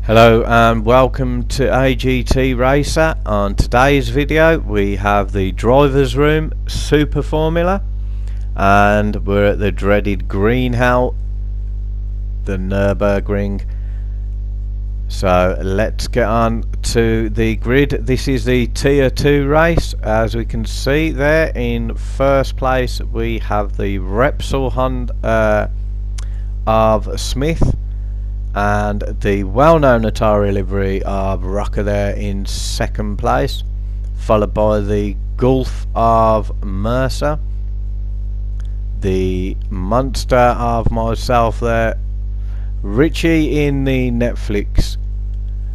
Hello and welcome to AGT Racer. On today's video we have the Drivers Room Super Formula and we're at the dreaded greenhouse, the Nürburgring. So let's get on to the grid. This is the Tier 2 race. As we can see there, in first place we have the Repsol Honda of Smith, and the well-known Atari livery of Rocker there in second place, followed by the Gulf of Mercer, the Monster of myself there, Richie in the Netflix,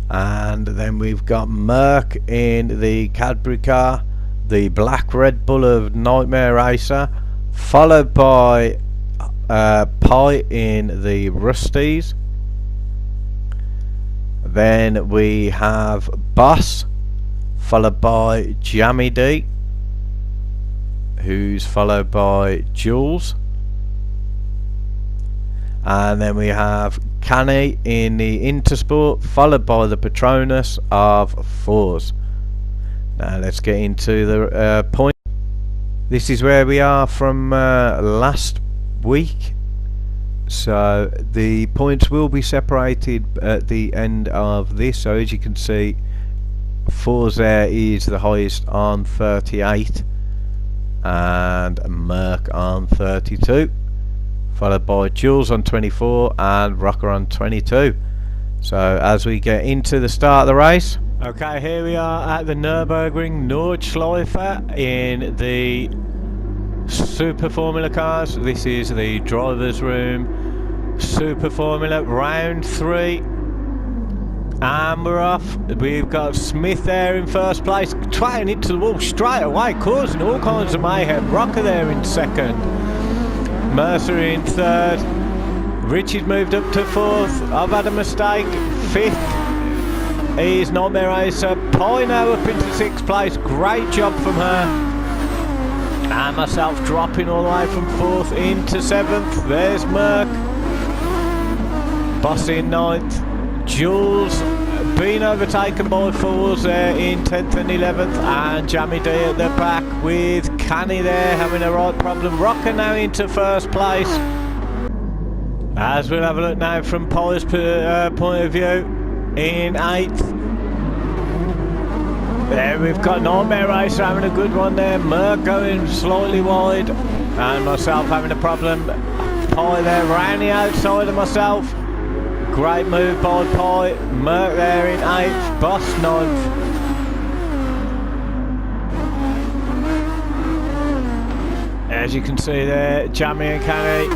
and then we've got Merc in the Cadbury car, the Black Red Bull of Nightmare Racer, followed by Pi in the Rusties. Then we have Boss, followed by Jammy D, who's followed by Jules, and then we have Canny in the Intersport, followed by the Patronus of Fours. Now let's get into the point. This is where we are from last week. So the points will be separated at the end of this. So as you can see, Fours there is the highest on 38 and Merc on 32, followed by Jules on 24 and Rocker on 22. So as we get into the start of the race, okay, here we are at the Nürburgring Nordschleife in the Super Formula cars. This is the Drivers Room Super Formula round 3, and we're off. We've got Smith there in first place, trying into the wall straight away, causing all kinds of mayhem. Rocker there in second, Mercer in third, Richie's moved up to fourth. I've had a mistake, fifth is Nightmare Racer. Pi now up into sixth place, great job from her. And myself dropping all the way from fourth into seventh. There's Merc, Boss in ninth, Jules being overtaken by Fours there in 10th and 11th, and Jammy D at the back with Canny there having a right problem. Rocker now into first place. As we'll have a look now from Pi's point of view, in 8th. There we've got Nightmare Racer having a good one there, Merc going slightly wide, and myself having a problem. Pi there round the outside of myself. Great move by Pi. Merc there in 8th, Boss 9th. As you can see there, Jammy and Canny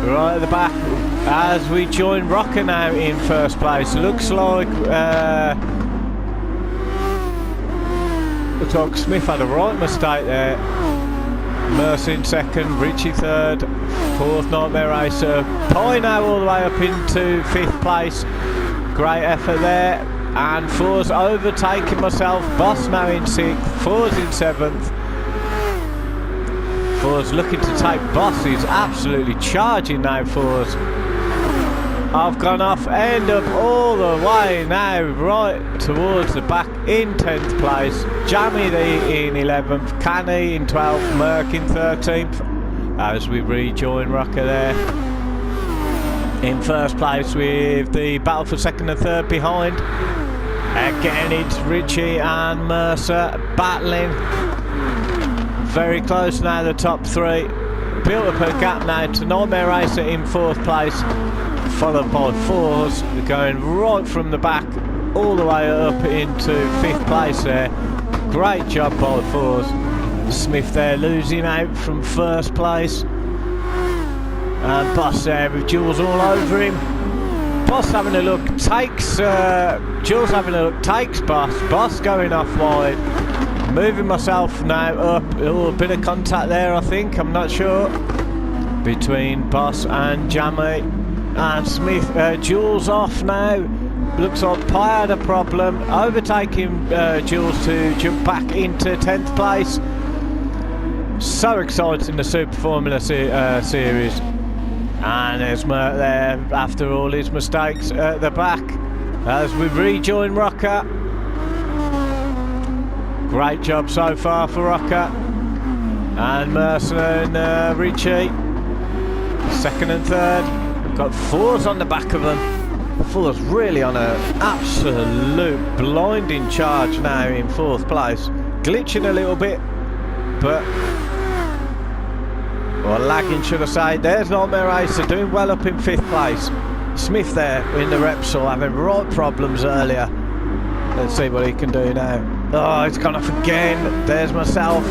right at the back. As we join Rocker now in first place. Looks like Smith had a right mistake there. Mercy in second, Richie third, fourth Nightmare Racer. Pi now all the way up into fifth place. Great effort there. And Fours overtaking myself. Boss now in sixth, Fours in seventh. Fours looking to take Boss. He's absolutely charging now, Fours. I've gone off, end up all the way now right towards the back in 10th place. Jammy D in 11th, Canny in 12th, Merc in 13th. As we rejoin Rocker there in first place with the battle for second and third behind. Again it's Richie and Mercer battling. Very close now, the top three. Built up a gap now to Nightmare Racer in fourth place, followed by Fours going right from the back all the way up into fifth place there. Great job by Fours. Smith there losing out from first place, and Boss there with Jules all over him. Boss having a look, takes Jules having a look, takes Boss. Boss going off wide. Moving myself now up. Oh, a bit of contact there, I think, I'm not sure, between Boss and Jammy. And Smith, Jules off now. Looks like Pi had a problem, overtaking Jules to jump back into 10th place. So exciting, the Super Formula series. And there's Mert there after all his mistakes at the back. as we rejoin Rocker. Great job so far for Rocker. And Mercer and Richie. Second and third. We've got fours on the back of them. Fours really on an absolute blinding charge now in fourth place. Glitching a little bit, but or lagging, should I say. There's Nightmare Racer doing well up in fifth place. Smith there in the Repsol having right problems earlier. Let's see what he can do now. Oh, it's gone off again. There's myself.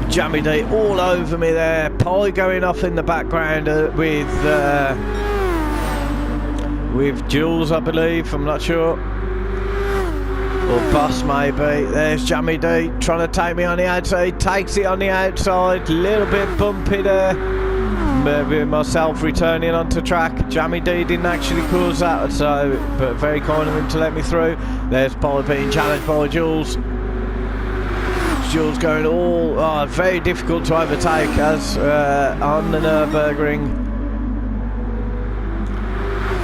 Jammy D all over me there. Pie going off in the background with Jules, I believe. I'm not sure. Or Boss maybe. There's Jammy D trying to take me on the outside. Takes it on the outside. Little bit bumpy there. Maybe myself returning onto track. Jammy D didn't actually cause that, but very kind of him to let me through. There's Paul being challenged by Jules. Jules going very difficult to overtake as on the Nürburgring.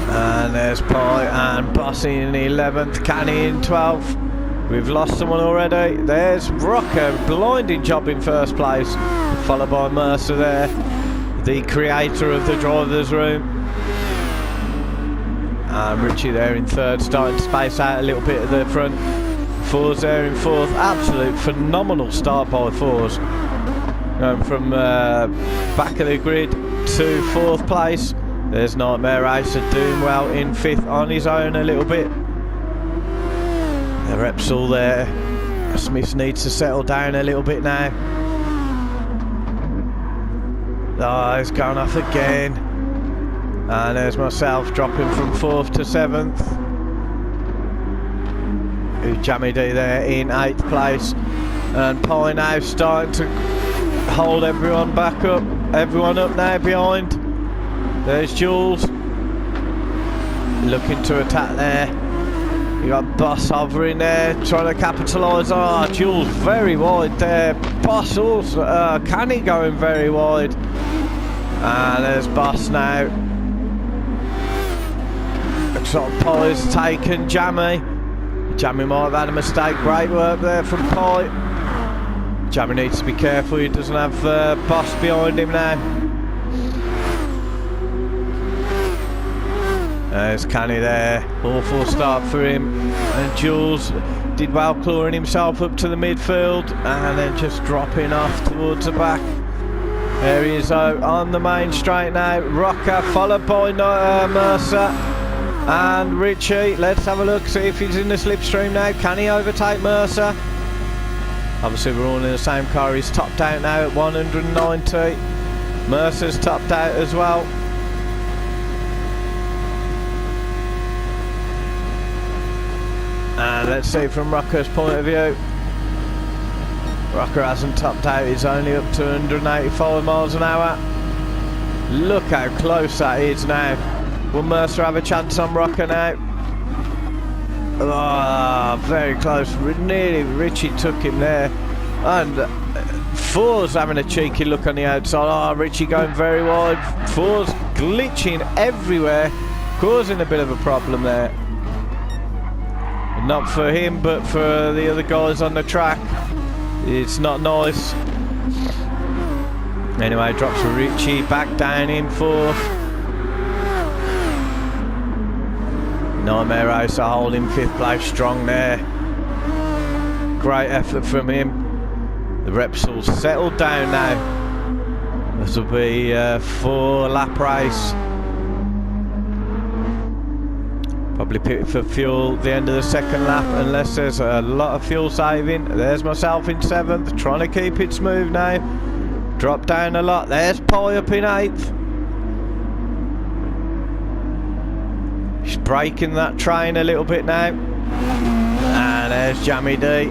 And there's Pie and Bossy in 11th, Canny in 12th. We've lost someone already. There's Rocker, blinding job in first place, followed by Mercer there, the creator of the driver's room. And Richie there in third, starting to space out a little bit at the front. Fours there in fourth. Absolute phenomenal start by Fours. Going from back of the grid to fourth place. There's Nightmare Racer doing well in fifth on his own a little bit. The Repsol there. Smith needs to settle down a little bit now. Oh, it's gone off again. And there's myself dropping from fourth to seventh. Jammy D there in 8th place, and Pie now starting to hold everyone back up. Everyone up now behind. There's Jules looking to attack there. You got Boss hovering there, trying to capitalise. Oh, Jules very wide there. Boss also, Canny going very wide. And there's Boss now. Looks like Pie's taken Jammy. Jammy might have had a mistake. Great work there from Pie. Jammy needs to be careful he doesn't have Boss behind him now. There's Canny there. Awful start for him. And Jules did well clawing himself up to the midfield and then just dropping off towards the back. There he is on the main straight now. Rocker followed by Mercer. And Richie, let's have a look, see if he's in the slipstream now. Can he overtake Mercer? Obviously we're all in the same car. He's topped out now at 190. Mercer's topped out as well. And let's see from Rocker's point of view. Rocker hasn't topped out, he's only up to 185 miles an hour. Look how close that is now. Will Mercer have a chance on Rocker now? Oh, very close. Nearly Richie took him there. And Fours having a cheeky look on the outside. Oh, Richie going very wide. Fours glitching everywhere, causing a bit of a problem there. Not for him, but for the other guys on the track. It's not nice. Anyway, drops Richie back down in fourth. Nightmare Racer holding fifth place strong there. Great effort from him. The Repsol settled down now. This will be a 4-lap race. Probably pit for fuel at the end of the second lap unless there's a lot of fuel saving. There's myself in 7th, trying to keep it smooth now. Drop down a lot. There's Pie up in 8th. She's braking that train a little bit now. And there's Jammy D.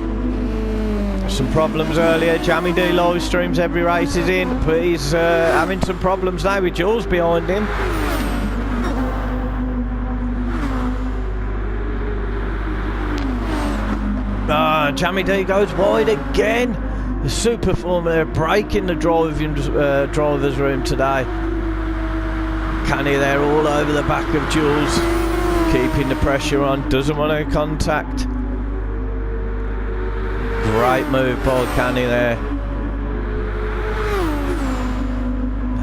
Some problems earlier. Jammy D live streams every race he's in, but he's having some problems now with Jules behind him. Jammy D goes wide again. The super form there, breaking the driver's room today. Canny there all over the back of Jules. keeping the pressure on, doesn't want to contact. Great move by Canny there.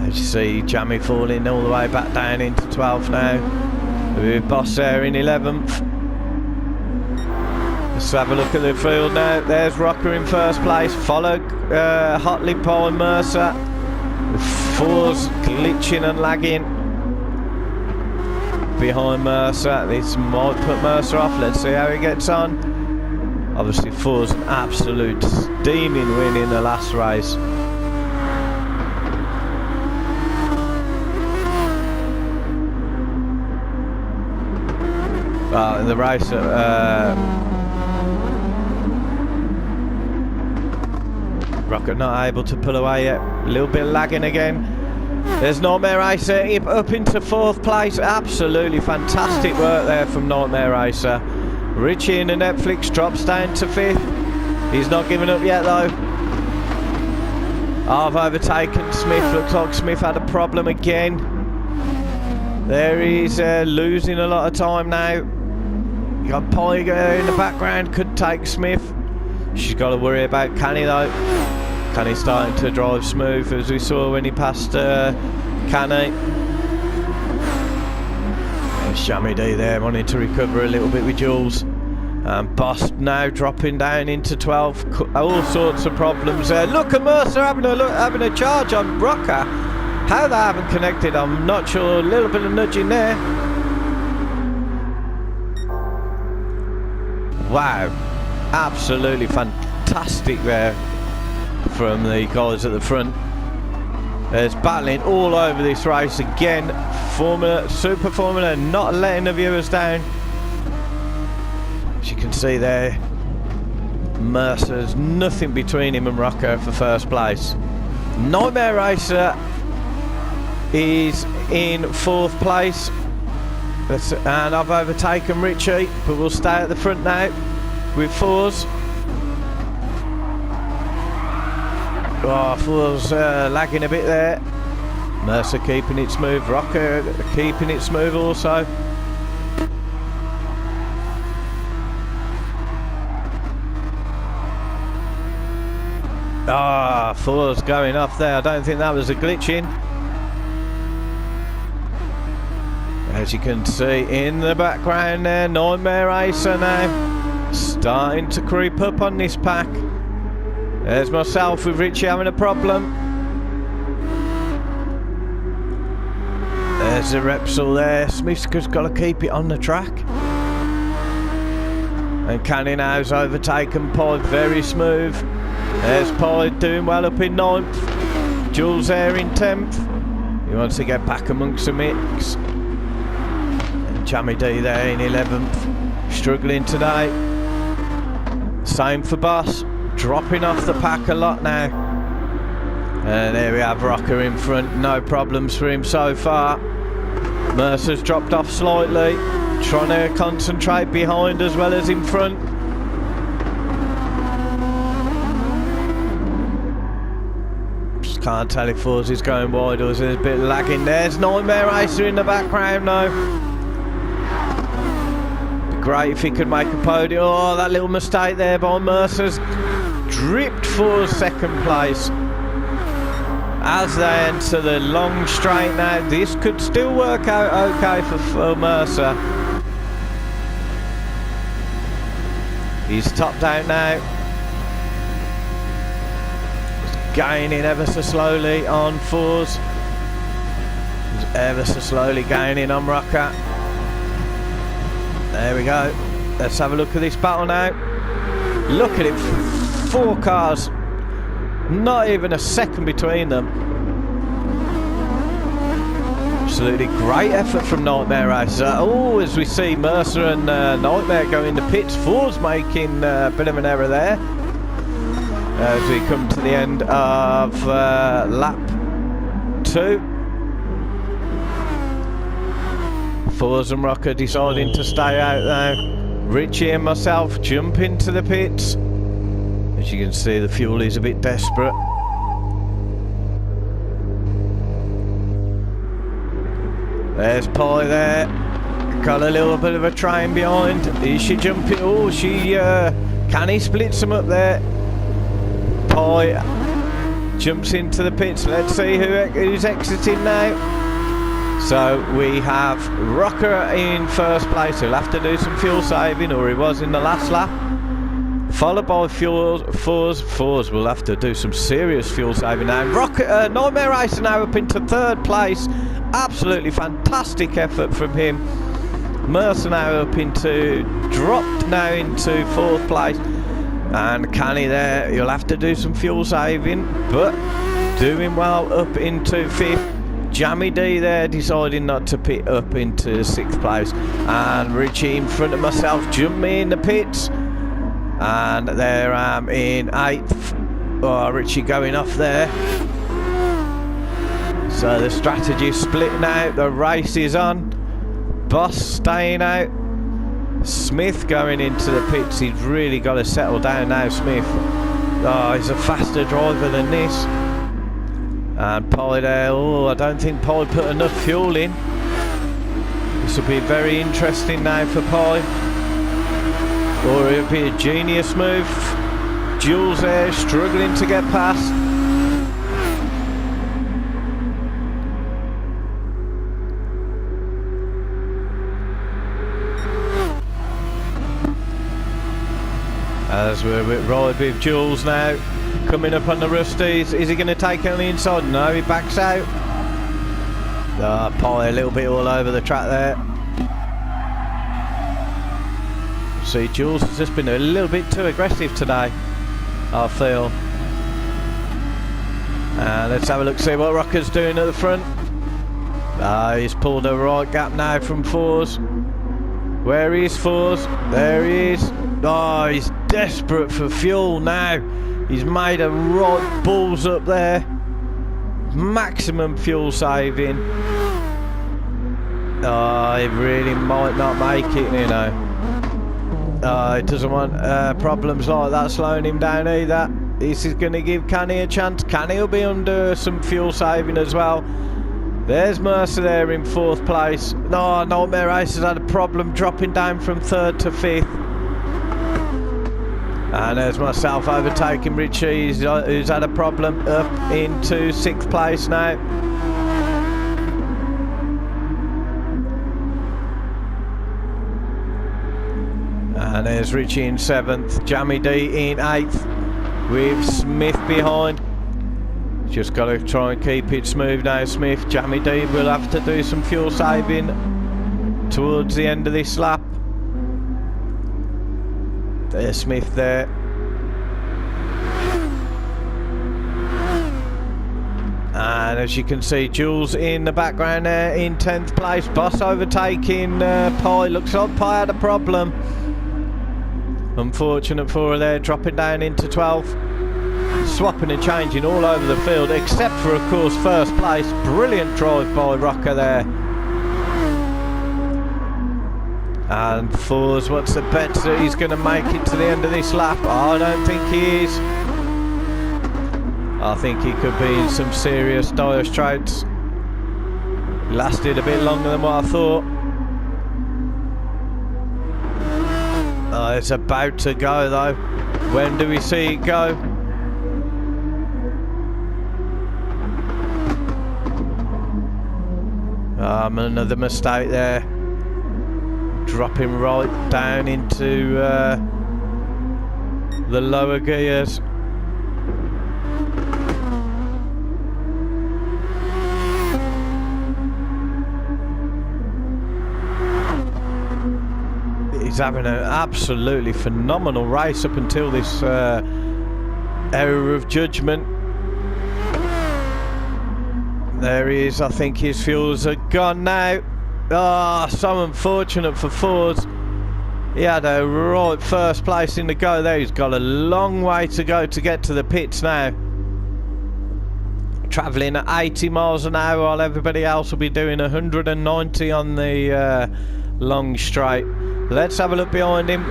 As you see, Jamie falling all the way back down into 12th now. With Boss there in 11th. Let's have a look at the field now. There's Rocker in first place, followed hotly by Mercer. With fours glitching and lagging behind Mercer. This might put Mercer off. Let's see how he gets on. Obviously, fours an absolute steaming win in the last race. In the race, Rocket not able to pull away yet. A little bit lagging again. There's Nightmare Racer up into 4th place. Absolutely fantastic work there from Nightmare Racer. Richie in the Netflix drops down to 5th. He's not giving up yet though. I've overtaken Smith. Looks like Smith had a problem again. There he's losing a lot of time now. You got Poiger in the background, could take Smith. She's got to worry about Canny though. Canny's starting to drive smooth, as we saw when he passed Canny. There's Jammy D there wanting to recover a little bit with Jules. Boss now dropping down into 12. All sorts of problems there. Look at Mercer having a charge on Rocker. How they haven't connected, I'm not sure. A little bit of nudging there. Wow, absolutely fantastic there from the guys at the front. There's battling all over this race again. Super Formula, not letting the viewers down. As you can see there, Mercer's nothing between him and Rocco for first place. Nightmare Racer is in 4th place. And I've overtaken Richie, but we'll stay at the front now with 4s. Oh, 4s lagging a bit there. Mercer keeping it smooth. Rocker keeping it smooth also. Ah, 4s going off there. I don't think that was a glitching. As you can see in the background there, Nightmare Racer now starting to creep up on this pack. There's myself with Richie having a problem. There's the Repsol there. Smith's got to keep it on the track. And Canny now's overtaken Pod, very smooth. There's Pod doing well up in 9th. Jules there in 10th. He wants to get back amongst the mix. Jammy D there in 11th, struggling today. Same for Boss, dropping off the pack a lot now. And there we have Rocker in front, no problems for him so far. Mercer's dropped off slightly, trying to concentrate behind as well as in front. Just can't tell if Fours is going wide or there's a bit of lagging. There's Nightmare Racer in the background now. Great if he could make a podium. Oh, that little mistake there by Mercer's dripped for 2nd place. As they enter the long straight now, this could still work out okay for Mercer. He's topped out now. He's gaining ever so slowly on 4s. He's ever so slowly gaining on Rocker. There we go. Let's have a look at this battle now. Look at it. 4 cars. Not even a second between them. Absolutely great effort from Nightmare Racer. Oh, as we see Mercer and Nightmare go into pits. Fours making a bit of an error there. As we come to the end of lap 2. Fours and Rocker deciding to stay out now. Richie and myself jump into the pits. As you can see, the fuel is a bit desperate. There's Pie there. Got a little bit of a train behind. Is she jumping? Oh, she can he split some up there? Pie jumps into the pits. Let's see who's exiting now. So we have Rocker in first place. He'll have to do some fuel saving, or he was in the last lap. Followed by Fours will have to do some serious fuel saving now. Rocker, Nightmare Racer now up into third place. Absolutely fantastic effort from him. Mercer now up into, dropped now into fourth place. And Canny there, you'll have to do some fuel saving, but doing well up into fifth. Jammy D there deciding not to pit up into sixth place. And Richie in front of myself jumped me in the pits. And there I am in eighth. Oh, Richie going off there. So the strategy's splitting out, the race is on. Boss staying out. Smith going into the pits. He's really got to settle down now, Smith. Oh, he's a faster driver than this. And Pye there. Oh, I don't think Pye put enough fuel in. This will be very interesting now for Pye. Or it'll be a genius move. Jules there struggling to get past. As we're right with Jules now, coming up on the Rusties. Is he going to take it on the inside? No, he backs out. Pie a little bit all over the track there. See, Jules has just been a little bit too aggressive today, I feel. Let's have a look, see what Rocker's doing at the front. He's pulled a right gap now from Fours. Where is Fours? There he is. Oh, he's desperate for fuel now. He's made a right balls up there. Maximum fuel saving. Oh, he really might not make it, you know. He doesn't want problems like that slowing him down either. This is going to give Canny a chance. Canny will be under some fuel saving as well. There's Mercer there in fourth place. No, Nightmare Racer's had a problem dropping down from third to fifth. And there's myself overtaking Richie, who's had a problem, up into sixth place now. And there's Richie in seventh, Jammy D in eighth, with Smith behind. Just got to try and keep it smooth now, Smith. Jammy D will have to do some fuel saving towards the end of this lap. There's Smith there. And as you can see, Jules in the background there in 10th place. Boss overtaking Pye. Looks like Pye had a problem. Unfortunate for her there, dropping down into 12th. Swapping and changing all over the field, except for, of course, first place. Brilliant drive by Rocker there. And Fours, what's the bet that he's going to make it to the end of this lap? I don't think he is. I think he could be in some serious dire straits. Lasted a bit longer than what I thought. It's about to go though. When do we see it go? Another mistake there. Dropping right down into the lower gears. He's having an absolutely phenomenal race up until this error of judgment. There he is. I think his fuels are gone now. Ah, so unfortunate for Fords. He had a right first place in the go there. He's got a long way to go to get to the pits now. Travelling at 80 miles an hour while everybody else will be doing 190 on the long straight. Let's have a look behind him.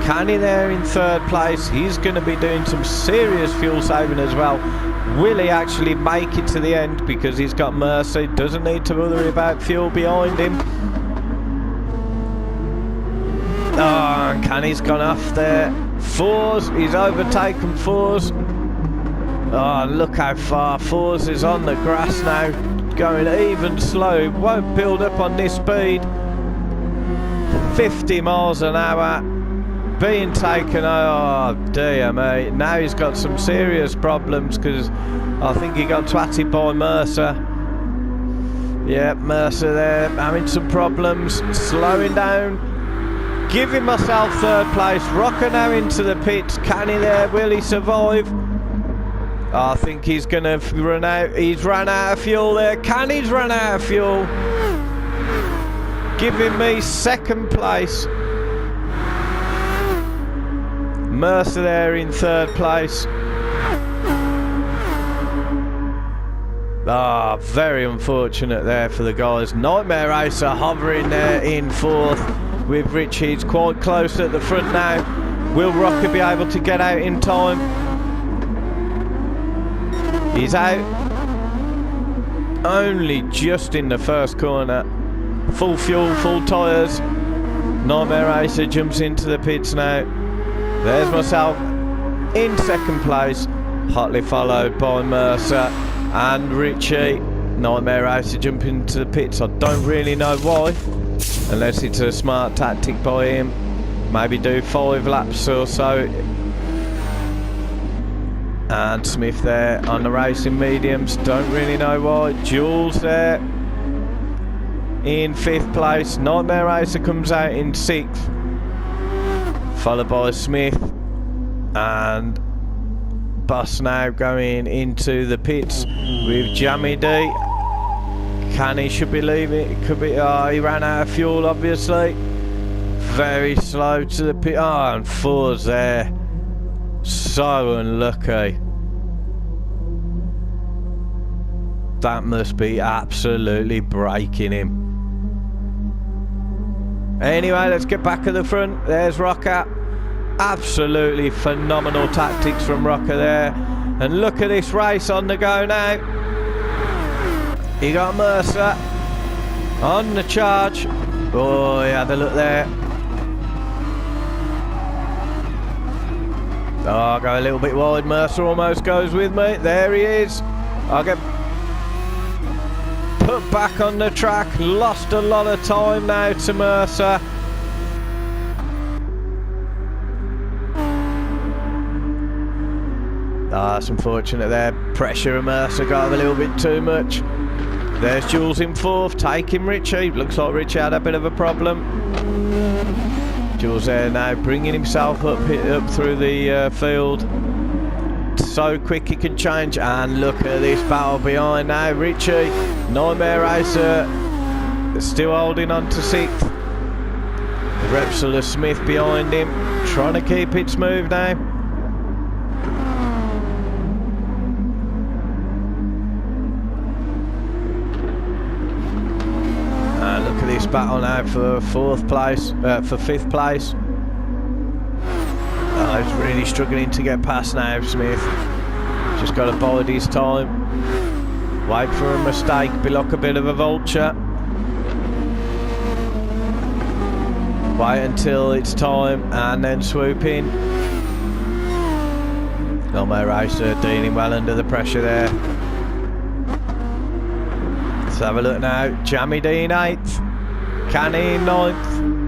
Canny there in third place. He's going to be doing some serious fuel saving as well. Will he actually make it to the end? Because he's got Mercy. Doesn't need to worry about fuel behind him. Oh, and Canny's gone off there. Fours, he's overtaken Fours. Oh, look how far. Fours is on the grass now, going even slow. Won't build up on this speed. 50 miles an hour. Being taken, oh dear me. Now he's got some serious problems because I think he got twatted by Mercer. Yeah, Mercer there having some problems, slowing down. Giving myself third place. Rocker now into the pits. Can he there? Will he survive? I think he's going to run out. He's run out of fuel there. Can he's run out of fuel? Giving me second place. Mercer there in third place. Ah, very unfortunate there for the guys. Nightmare Racer hovering there in fourth with Richie. He's quite close at the front now. Will Rocker be able to get out in time? He's out. Only just in the first corner. Full fuel, full tyres. Nightmare Racer jumps into the pits now. There's myself in second place, hotly followed by Mercer and Richie. Nightmare Racer jumping into the pits. I don't really know why, unless it's a smart tactic by him. Maybe do 5 laps or so. And Smith there on the racing mediums. Don't really know why. Jules there in 5th place. Nightmare Racer comes out in 6th. Followed by Smith and Bus now going into the pits with Jammy D. Canny should be leaving. It could be. Oh, he ran out of fuel, obviously. Very slow to the pit. Oh, and Fours there. So unlucky. That must be absolutely breaking him. Anyway, let's get back at the front. There's Rocker. Absolutely phenomenal tactics from Rocker there. And look at this race on the go now. He got Mercer on the charge. Oh, he had a look there. Oh, I'll go a little bit wide. Mercer almost goes with me. There he is. I'll get put back on the track. Lost a lot of time now to Mercer. Ah, that's unfortunate there. Pressure of Mercer got him a little bit too much. There's Jules in 4th, taking Richie. Looks like Richie had a bit of a problem. Jules there now, bringing himself up through the field. So quick he can change, and look at this battle behind now. Richie, Nightmare Racer, still holding on to 6th. Repsol Smith behind him, trying to keep it smooth now. And look at this battle now for 4th place, for 5th place. Oh, he's really struggling to get past now, Smith. Just got to bide his time. Wait for a mistake, be like a bit of a vulture. Wait until it's time and then swoop in. Nightmare Racer dealing well under the pressure there. Let's have a look now. Jammy D in 8th. Canny in 9th.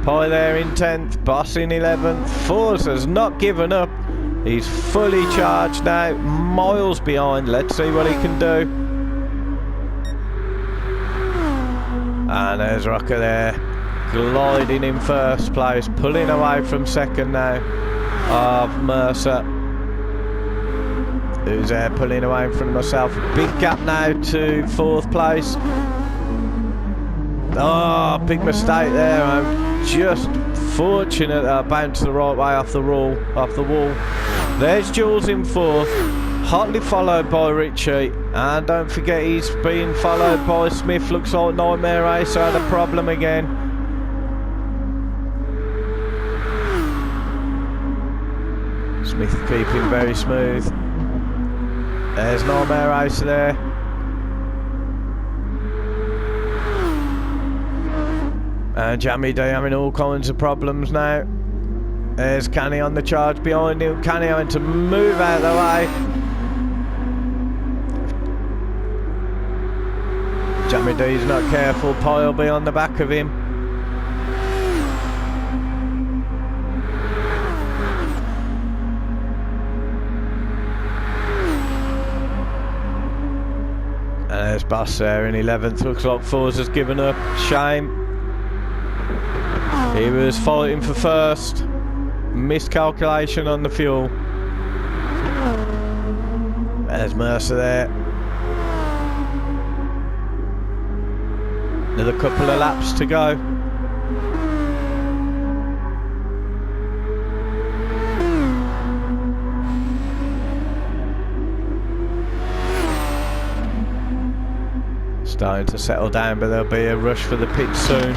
Pie there in 10th, Boss in 11th. Fours has not given up. He's fully charged now, miles behind. Let's see what he can do. And there's Rocker there, gliding in 1st place, pulling away from 2nd now of Mercer, who's there pulling away from myself. Big gap now to 4th place. Oh, big mistake there. I'm just fortunate that I bounced the right way off the wall. There's Jules in 4th, hotly followed by Richie, and don't forget he's being followed by Smith. Looks like Nightmare Racer had a problem again. Smith keeping very smooth. There's Nightmare Racer there. Jammy D having all kinds of problems now. There's Canny on the charge behind him. Canny having to move out of the way. Jammy D's not careful. Pie will be on the back of him. And there's Boss there in 11th. Looks like Forza's given up. Shame. He was fighting for first. Miscalculation on the fuel. There's Mercer there. Another couple of laps to go. Starting to settle down, but there'll be a rush for the pit soon.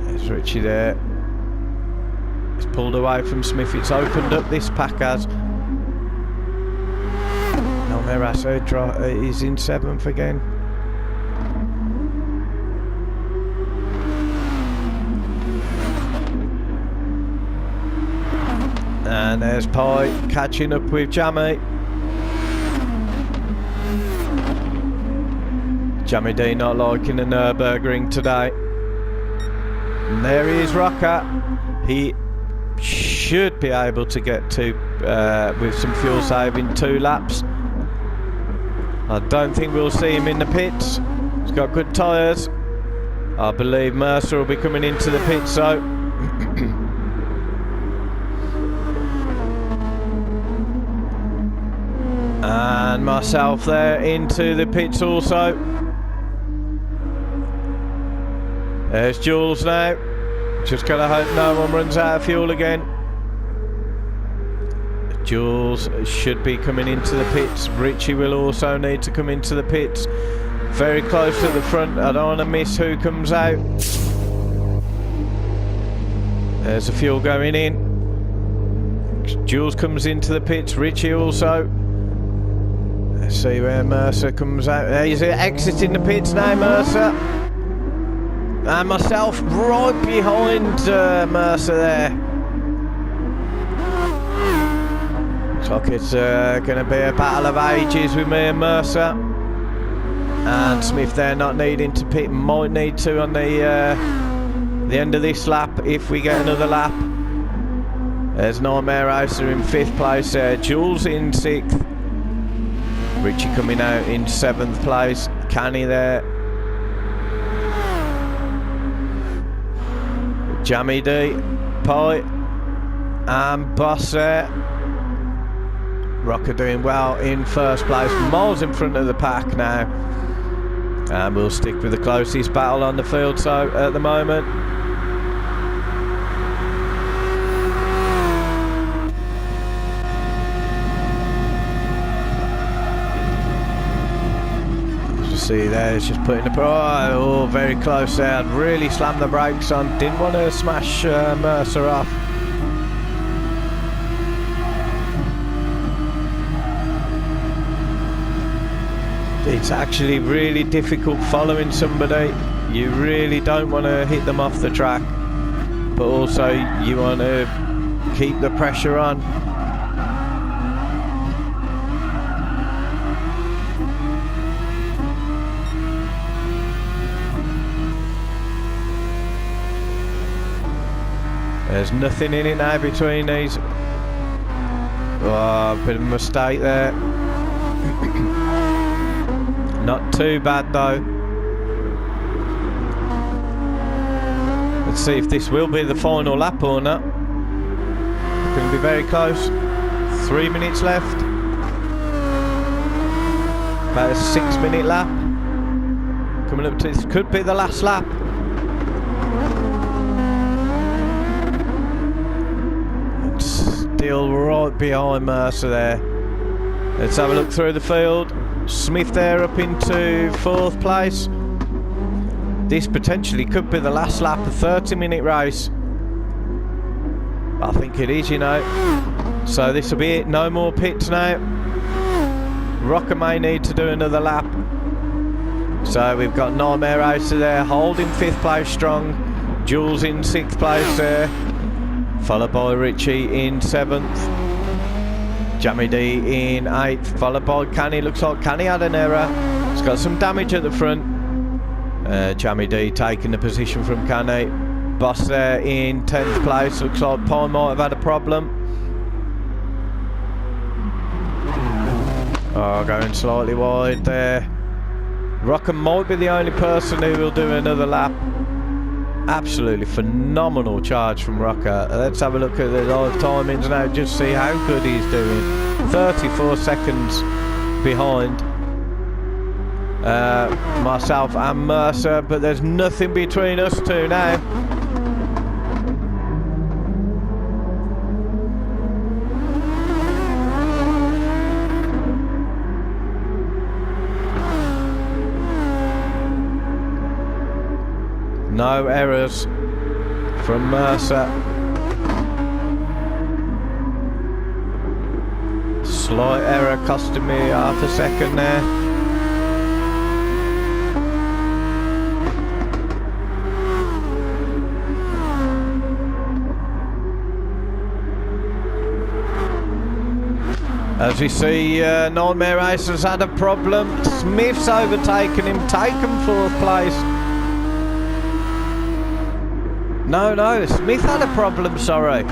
There's Richie there. He's pulled away from Smith. It's opened up, this pack has. No, Merasso is in 7th again. And there's Pie catching up with Jammy. Jammy D not liking the Nürburgring today. And there he is, Rocker. He should be able to get to with some fuel saving 2 laps. I don't think we'll see him in the pits. He's got good tyres. I believe Mercer will be coming into the pits, so and myself there into the pits also. There's Jules now. Just gotta hope no one runs out of fuel again. Jules should be coming into the pits. Richie will also need to come into the pits. Very close at the front. I don't want to miss who comes out. There's the fuel going in. Jules comes into the pits. Richie also. Let's see where Mercer comes out. He's exiting the pits now, Mercer. And myself right behind Mercer there. Looks like it's going to be a battle of ages with me and Mercer. And Smith there not needing to pit. Might need to on the end of this lap if we get another lap. There's Nightmare Racer in 5th place there. Jules in 6th. Richie coming out in 7th place. Canny there. Jammy D, Pie, and Boss there. Rocker doing well in 1st place. Miles in front of the pack now. And we'll stick with the closest battle on the field so at the moment. See there, it's just putting the oh, very close there. I'd really slammed the brakes on. Didn't want to smash Mercer off. It's actually really difficult following somebody. You really don't want to hit them off the track, but also you want to keep the pressure on. There's nothing in it now between these. Oh, a bit of a mistake there. Not too bad though. Let's see if this will be the final lap or not. Going to be very close. 3 minutes left. About a 6-minute lap. Coming up to this could be the last lap. Still right behind Mercer there. Let's have a look through the field. Smith there up into 4th place. This potentially could be the last lap, a 30-minute race. I think it is, you know. So this will be it. No more pits now. Rocker may need to do another lap. So we've got Nightmare Racer there holding 5th place strong. Jules in 6th place there, followed by Richie in 7th. Jammy D in 8th, followed by Canny. Looks like Canny had an error. He's got some damage at the front. Jammy D taking the position from Canny. Boss there in 10th place. Looks like Pine might have had a problem. Oh, going slightly wide there. Rocker might be the only person who will do another lap. Absolutely phenomenal charge from Rocker. Let's have a look at the live timings now, just see how good he's doing. 34 seconds behind myself and Mercer, but there's nothing between us two now. No errors from Mercer. Slight error costing me half a second there. As we see, Nightmare Racer's had a problem. Smith's overtaken him, taken 4th place. No, Smith had a problem, sorry.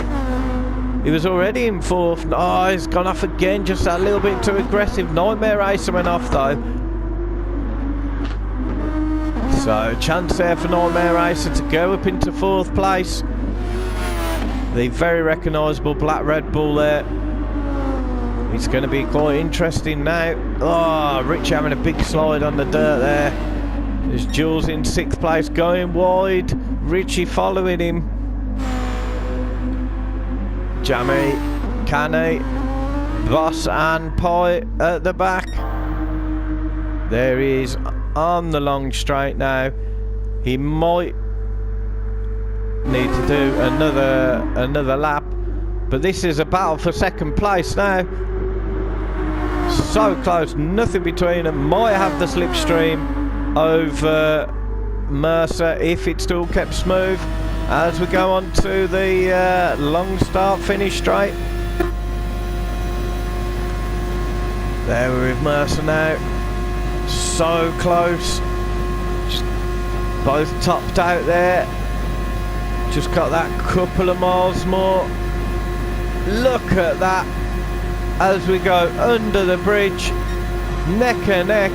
He was already in 4th. Oh, he's gone off again, just a little bit too aggressive. Nightmare Racer went off though. So, chance there for Nightmare Racer to go up into 4th place. The very recognisable black Red Bull there. It's going to be quite interesting now. Oh, Rich having a big slide on the dirt there. There's Jules in 6th place going wide. Richie following him. Jammy, Canny, Boss and Pie at the back. There he is on the long straight now. He might need to do another lap, but this is a battle for 2nd place now. So close, nothing between them. Might have the slipstream over Mercer if it still kept smooth as we go on to the long start finish straight. There we're with Mercer now. So close. Just both topped out there. Just got that couple of miles more. Look at that. As we go under the bridge, neck and neck,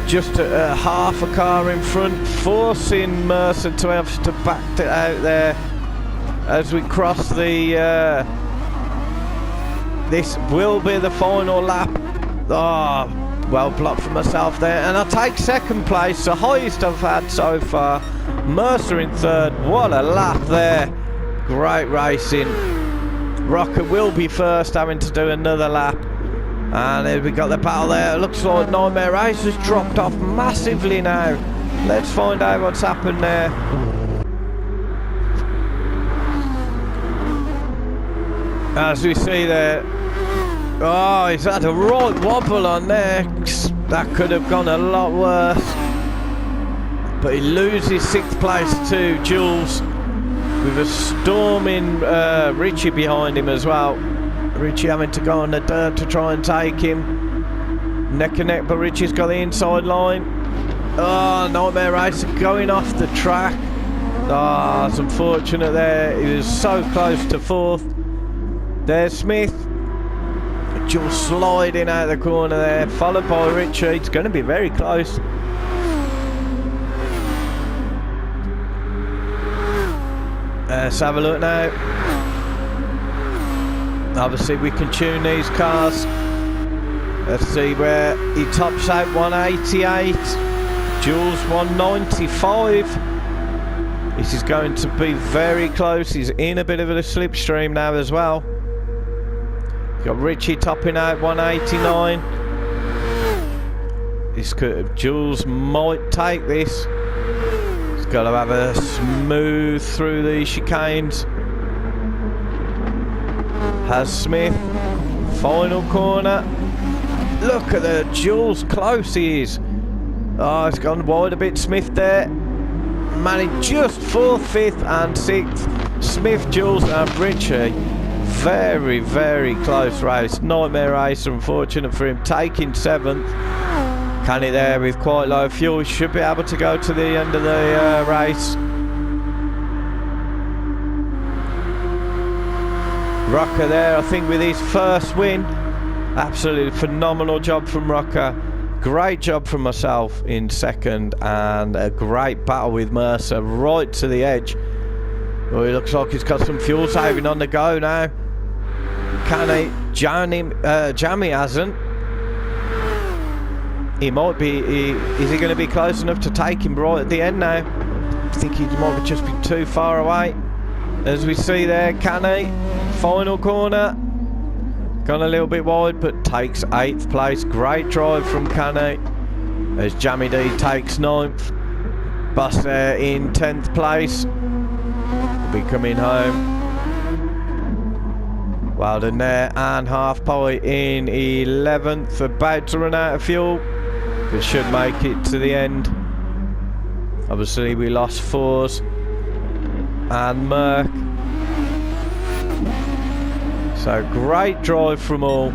just a half a car in front, forcing Mercer to have to back it out there as we cross the this will be the final lap. Oh, well blocked for myself there, and I take 2nd place, the highest I've had so far. Mercer in 3rd. What a lap there. Great racing. Rocker will be 1st, having to do another lap. And there we got the battle there. It looks like Nightmare Racer's dropped off massively now. Let's find out what's happened there. As we see there, oh, he's had a right wobble on there. That could have gone a lot worse. But he loses 6th place to Jules, with a storming Richie behind him as well. Richie having to go on the dirt to try and take him. Neck and neck, but Richie's got the inside line. Oh, Nightmare Racer going off the track. Ah, it's unfortunate there. He was so close to 4th. There's Smith. Just sliding out the corner there, followed by Richie. It's going to be very close. Let's have a look now. Obviously we can tune these cars. Let's see where he tops out. 188. Jules 195. This is going to be very close. He's in a bit of a slipstream now as well. Got Richie topping out 189. This could, Jules might take this. He's got to have a smooth through these chicanes. Has Smith. Final corner. Look at the Jules, close he is. Oh, it's gone wide a bit. Smith there. Managed just 4th, 5th and 6th. Smith, Jules and Richie. Very, very close race. Nightmare race, unfortunate for him. Taking 7th. Canny there with quite low fuel. Should be able to go to the end of the race. Rocker there, I think, with his first win. Absolutely phenomenal job from Rocker. Great job from myself in 2nd, and a great battle with Mercer right to the edge. Oh, it looks like he's got some fuel saving on the go now. Can he? Jammy hasn't. He might be. Is he going to be close enough to take him right at the end now? I think he might just be too far away. As we see there, can he? Final corner. Gone a little bit wide, but takes 8th place. Great drive from Canny. As Jammy D takes 9th. Bus there in 10th place. Will be coming home. Well done there. And Half Pie in 11th. About to run out of fuel, but should make it to the end. Obviously we lost Fours and Merck. So great drive from all.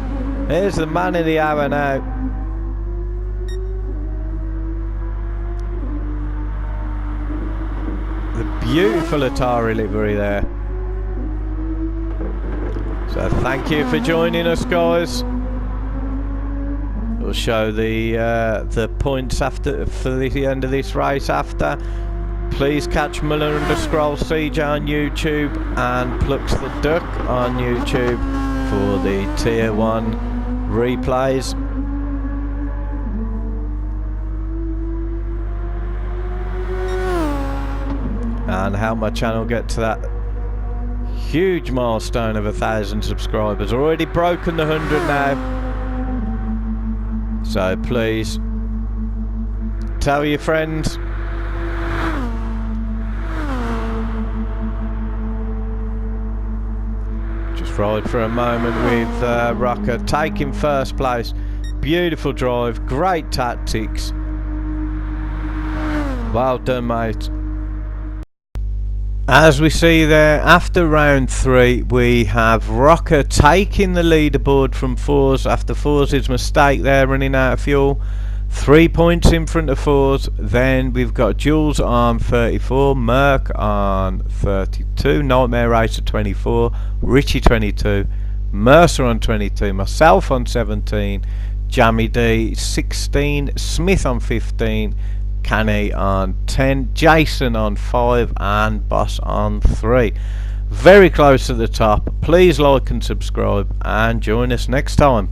Here's the man of the hour now. The beautiful Atari livery there. So thank you for joining us, guys. We'll show the points after for the end of this race after. Please catch Muller_CJ on YouTube and Plucks the Duck on YouTube for the Tier 1 replays. And help my channel get to that huge milestone of 1,000 subscribers. Already broken the 100 now. So please tell your friends. Ride for a moment with Rocker taking 1st place. Beautiful drive, great tactics. Well done, mate. As we see there, after round 3, we have Rocker taking the leaderboard from Fours after Fours' mistake there, running out of fuel. 3 points in front of Fours. Then we've got Jules on 34, Merck on 32, Nightmare Racer 24, Richie 22, Mercer on 22, myself on 17, Jammy D 16, Smith on 15, Canny on 10, Jason on 5 and Boss on 3. Very close to the top. Please like and subscribe and join us next time.